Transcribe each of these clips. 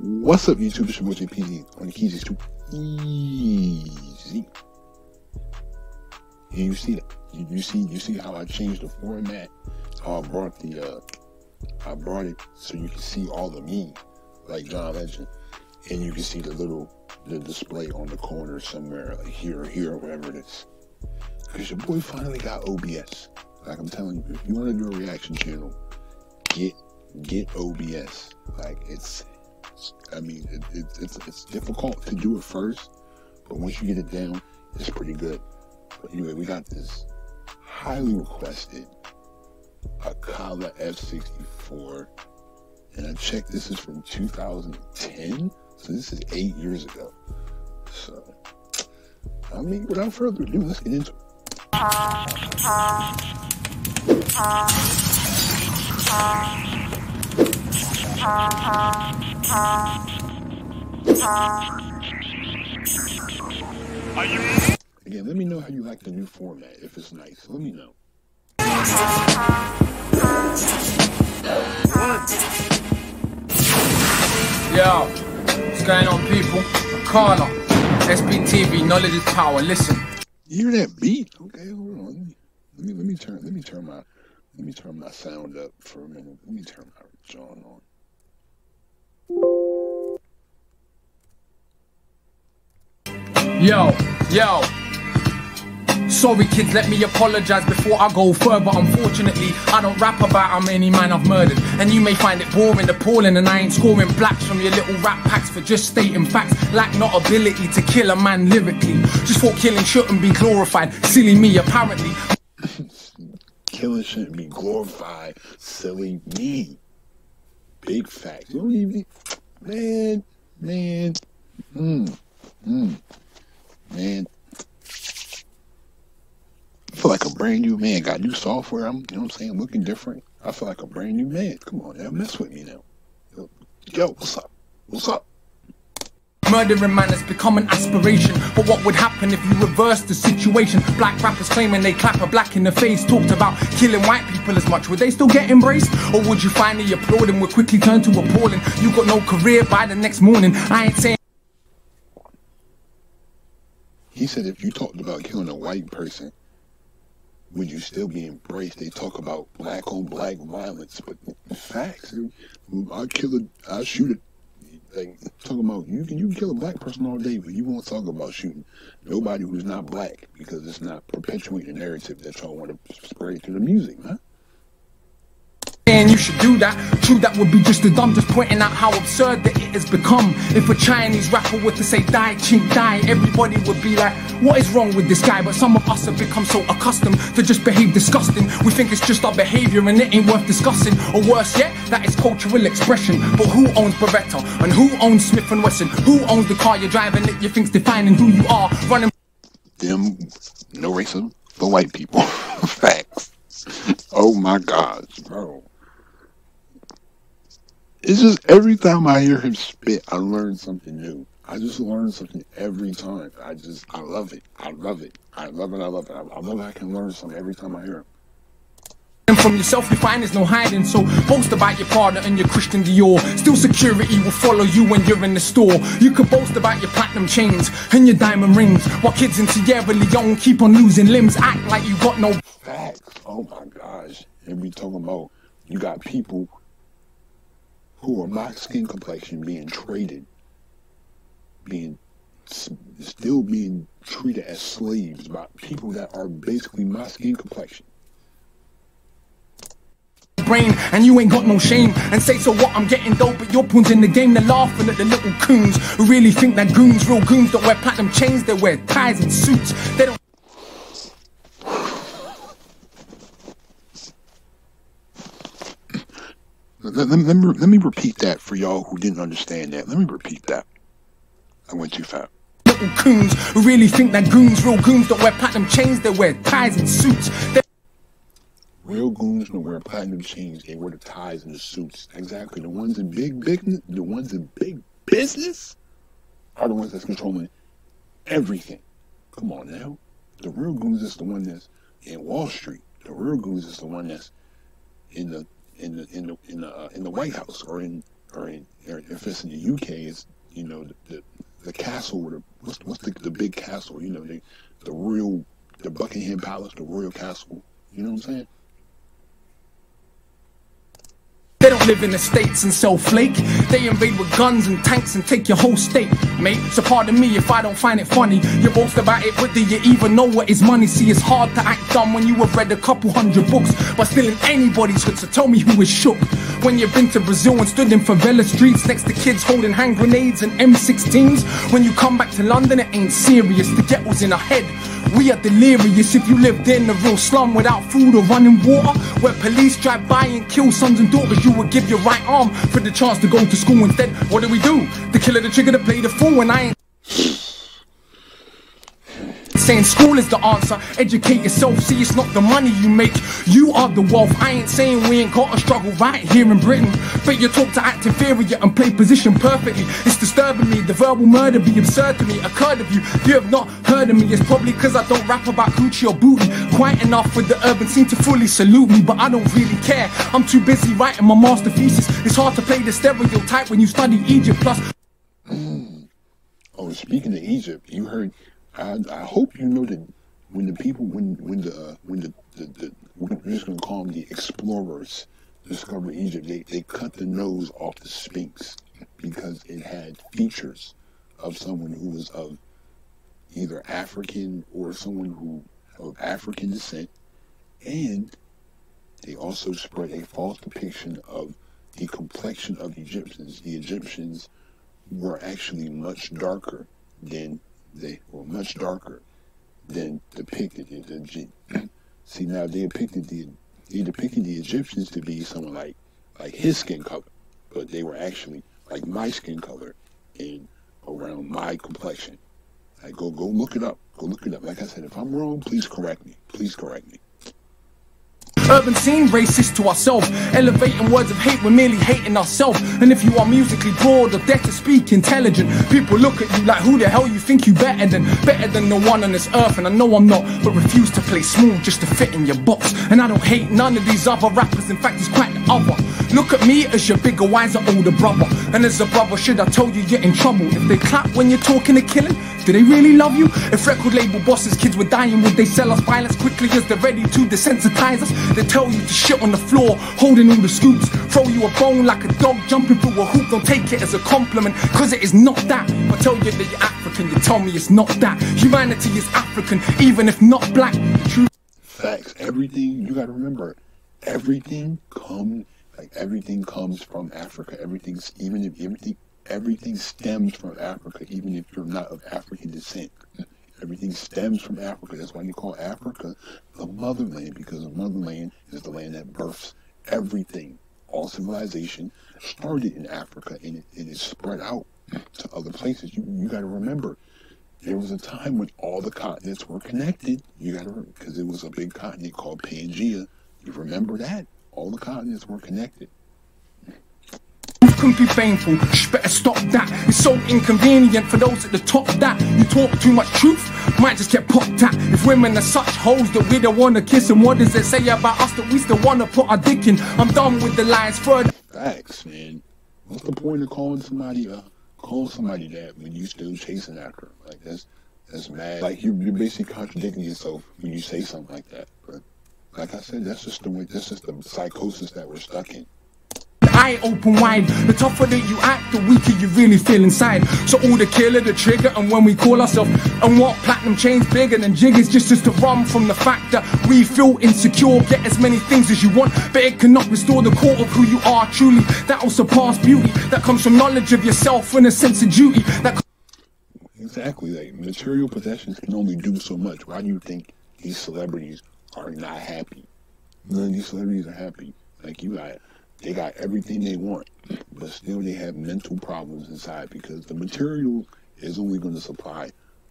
What's up, YouTube? It's your boy JPZ on the keys is too easy. And you see that? You see how I changed the format? How I brought it so you can see all of me, like John Legend, and you can see the display on the corner somewhere, like here or here or whatever it is. Because your boy finally got OBS. Like I'm telling you, if you want to do a reaction channel, get OBS. Like it's difficult to do it first, but once you get it down, it's pretty good. But anyway, we got this highly requested Akala F64, and I checked, this is from 2010, so this is 8 years ago. So, I mean, without further ado, let's get into it. Again, let me know how you like the new format. If it's nice, let me know. Yo, what's going on, people? Akala, SBTV, knowledge is power. Listen. You hear that beat? Okay, hold on. Let me turn my sound up for a minute. Let me turn my John on. Yo. Sorry kids, let me apologize before I go further. Unfortunately, I don't rap about how many men I've murdered, and you may find it boring, appalling, and I ain't scoring blacks from your little rap packs for just stating facts. Lack not ability to kill a man lyrically. Just thought killing shouldn't be glorified. Silly me, apparently. Killing shouldn't be glorified. Silly me. Big facts. You don't even, man. I feel like a brand new man. Got new software. You know what I'm saying? Looking different. I feel like a brand new man. Come on now, mess with me now. Yo, what's up? What's up? Murdering man has become an aspiration, but what would happen if you reverse the situation? Black rappers claiming they clap a black in the face, talked about killing white people as much. Would they still get embraced? Or would you finally applaud and would quickly turn to appalling? You got no career by the next morning. I ain't saying. He said if you talked about killing a white person, would you still be embraced? They talk about black on black violence, but facts. I'll shoot it. Like, talking about, you can kill a black person all day, but you won't talk about shooting nobody who's not black, because it's not perpetuating the narrative that y'all want to spread through the music, man. And you should do that. True, that would be just a dumb, just pointing out how absurd that it has become. If a Chinese rapper were to say die, chink, die, everybody would be like, what is wrong with this guy? But some of us have become so accustomed to just behave disgusting. We think it's just our behavior and it ain't worth discussing. Or worse yet, that is cultural expression. But who owns Beretta? And who owns Smith & Wesson? Who owns the car you're driving that you think's defining who you are? Running them, no racism for white people. Facts. Oh my gosh, bro. It's just every time I hear him spit, I learn something new. I just learn something every time. I love it. I love it. I love I can learn something every time I hear him. And from yourself you find there's no hiding, so boast about your Prada and your Christian Dior. Still security will follow you when you're in the store. You can boast about your platinum chains and your diamond rings, while kids in Sierra Leone keep on losing limbs. Act like you got no facts. Oh my gosh. And we talking about, you got people who are my skin complexion being traded, still being treated as slaves by people that are basically my skin complexion. Brain, and you ain't got no shame, and say so what, I'm getting dope, but your poons in the game. They're laughing at the little coons who really think that goons, real goons, don't wear platinum chains, they wear ties and suits. They don't. Let me repeat that for y'all who didn't understand that. Let me repeat that. I went too fast. Little coons who really think that goons, real goons, don't wear platinum chains, they wear ties and suits. Real goons don't wear platinum chains, they wear the ties and the suits. Exactly. The ones in big business are the ones that's controlling everything. Come on now. The real goons is the one that's in Wall Street. The real goons is the one that's in the White House or in or if it's in the UK, it's, you know, the castle, or what's the big castle, you know, the Buckingham Palace, the royal castle, you know what I'm saying? They don't live in the States and sell flake. They invade with guns and tanks and take your whole state, mate. So pardon me if I don't find it funny. You boast about it, but do you even know what is money? See, it's hard to act dumb when you have read a couple hundred books, but still in anybody's hood, so tell me who is shook. When you've been to Brazil and stood in favela streets next to kids holding hand grenades and M16s. When you come back to London, it ain't serious. The ghetto's in our head. We are delirious. If you lived in a real slum without food or running water, where police drive by and kill sons and daughters, you would give your right arm for the chance to go to school. Instead, what do? The killer, the trigger, to play the fool. And I ain't saying school is the answer. Educate yourself, see it's not the money you make, you are the wealth. I ain't saying we ain't got a struggle right here in Britain, but you talk to act inferior and play position perfectly. It's disturbing me, the verbal murder be absurd to me. Occurred of you, if you have not heard of me, it's probably cause I don't rap about coochie or booty quite enough for the urban scene to fully salute me. But I don't really care, I'm too busy writing my master thesis. It's hard to play the stereotype when you study Egypt. Plus Oh, speaking of Egypt, you heard, I hope you know that when the people, we're just gonna call them the explorers, discovered Egypt, they cut the nose off the Sphinx because it had features of someone who was of either African or someone who of African descent, and they also spread a false depiction of the complexion of Egyptians. The Egyptians were actually much darker than depicted. See, now they depicted the Egyptians to be someone like his skin color, but they were actually like my skin color and around my complexion. Like, go look it up. Go look it up. Like I said, if I'm wrong, please correct me. Please correct me. urban scene, racist to ourselves, elevating words of hate, we're merely hating ourselves. And if you are musically broad or dare to speak intelligent, people look at you like, who the hell you think you better than no one on this earth. And I know I'm not, but refuse to play small just to fit in your box. And I don't hate none of these other rappers, in fact it's quite the other. Look at me as your bigger, wiser, older brother, and as a brother should I tell you you're in trouble. If they clap when you're talking a killing, do they really love you? If record label bosses' kids were dying, would they sell us violence quickly as they're ready to desensitize us? They tell you to shit on the floor, holding all the scoops, throw you a bone like a dog jumping through a hoop. Don't take it as a compliment, cause it is not that. I tell you that you're African, you tell me it's not that. Humanity is African, even if not black. The truth. Facts. Everything, you gotta remember, everything comes from Africa. Everything stems from Africa, even if you're not of African descent. Everything stems from Africa. That's why you call Africa the motherland, because the motherland is the land that births everything. All civilization started in Africa, and it is spread out to other places. You got to remember, there was a time when all the continents were connected. Because it was a big continent called Pangea. You remember that? All the continents were connected. Can be painful, shh, better stop that. It's so inconvenient for those at the top that you talk too much truth, might just get popped at. If women are such hoes that we don't wanna kiss, and what does it say about us that we still wanna put our dick in? I'm done with the lies further. Facts, man. What's the point of calling somebody that when you still chasing after them? Like that's mad. Like you're basically contradicting yourself when you say something like that. But like I said, that's just the psychosis that we're stuck in. Eye open wide, the tougher that you act, the weaker you really feel inside. So all the killer, the trigger, and when we call ourselves, and what platinum chains bigger than jig is just to run from the fact that we feel insecure. Get as many things as you want, but it cannot restore the core of who you are truly. That will surpass beauty, that comes from knowledge of yourself and a sense of duty. Exactly, like material possessions can only do so much. Why do you think these celebrities are not happy? None of these celebrities are happy. Like they got everything they want, but still they have mental problems inside because the material is only going to supply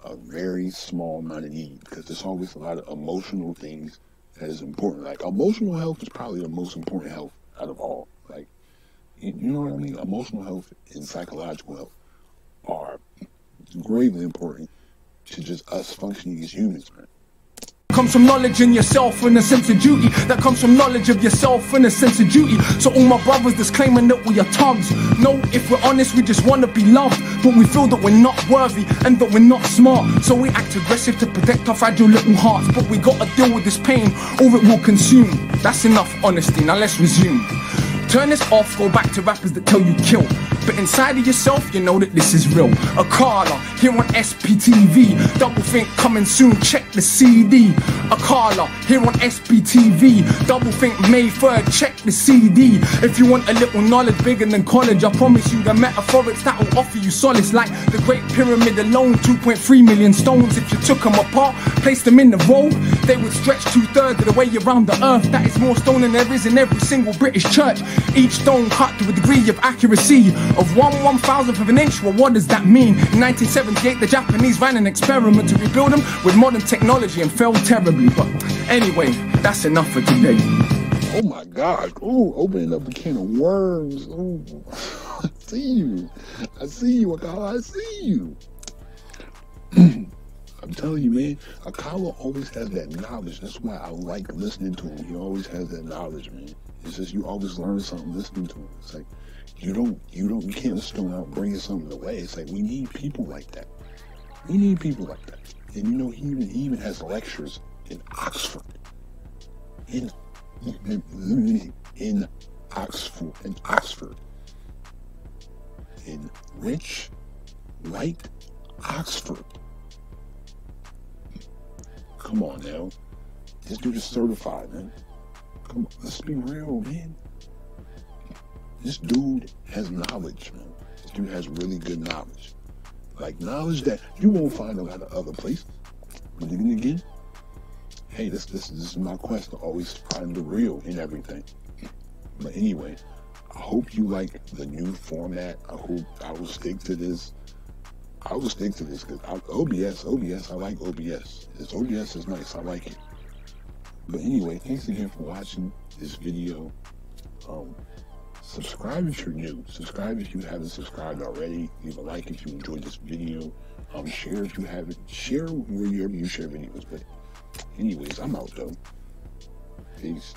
a very small amount of need, because there's always a lot of emotional things that is important. Like emotional health is probably the most important health out of all. Like, you know what I mean? Emotional health and psychological health are greatly important to just us functioning as humans, man. comes from knowledge in yourself and a sense of duty. That comes from knowledge of yourself and a sense of duty. So all my brothers that's claiming that we are thugs, no, if we're honest, we just want to be loved, but we feel that we're not worthy and that we're not smart. So we act aggressive to protect our fragile little hearts, but we gotta deal with this pain or it will consume. That's enough honesty, now let's resume. Turn this off, go back to rappers that tell you kill, but inside of yourself, you know that this is real. Akala, here on SPTV, double think coming soon, check the CD. Akala, here on SPTV, double think May 3rd, check the CD. If you want a little knowledge bigger than college, I promise you the metaphorics that will offer you solace. Like the Great Pyramid alone, 2.3 million stones. If you took them apart, placed them in the row, they would stretch 2/3 of the way around the earth. That is more stone than there is in every single British church. Each stone cut to a degree of accuracy of 1/1000th of an inch. Well, what does that mean? In 1978, the Japanese ran an experiment to rebuild them with modern technology and failed terribly. But anyway, that's enough for today. Oh my God. Oh, opening up a can of worms. Oh, I see you. I see you, Akala. I see you. I'm telling you, man, Akala always has that knowledge. That's why I like listening to him. He always has that knowledge, man. It's just you always learn something listening to him. It's like you can't just stone out bringing something away. It's like we need people like that. We need people like that. And you know, he even has lectures in Oxford. In Oxford. In rich, white Oxford. Come on now. This dude is certified, man. Come on, let's be real, man. This dude has knowledge, man. This dude has really good knowledge. Like knowledge that you won't find a lot of other places. But then again, hey, this is my quest to always find the real in everything. But anyway, I hope you like the new format. I hope I will stick to this. I will stick to this because OBS, I like OBS. This OBS is nice, I like it. But anyway, thanks again for watching this video. Subscribe if you're new. Subscribe if you haven't subscribed already. Leave a like if you enjoyed this video. Share if you haven't. Share wherever you share videos. But anyways, I'm out though. Peace.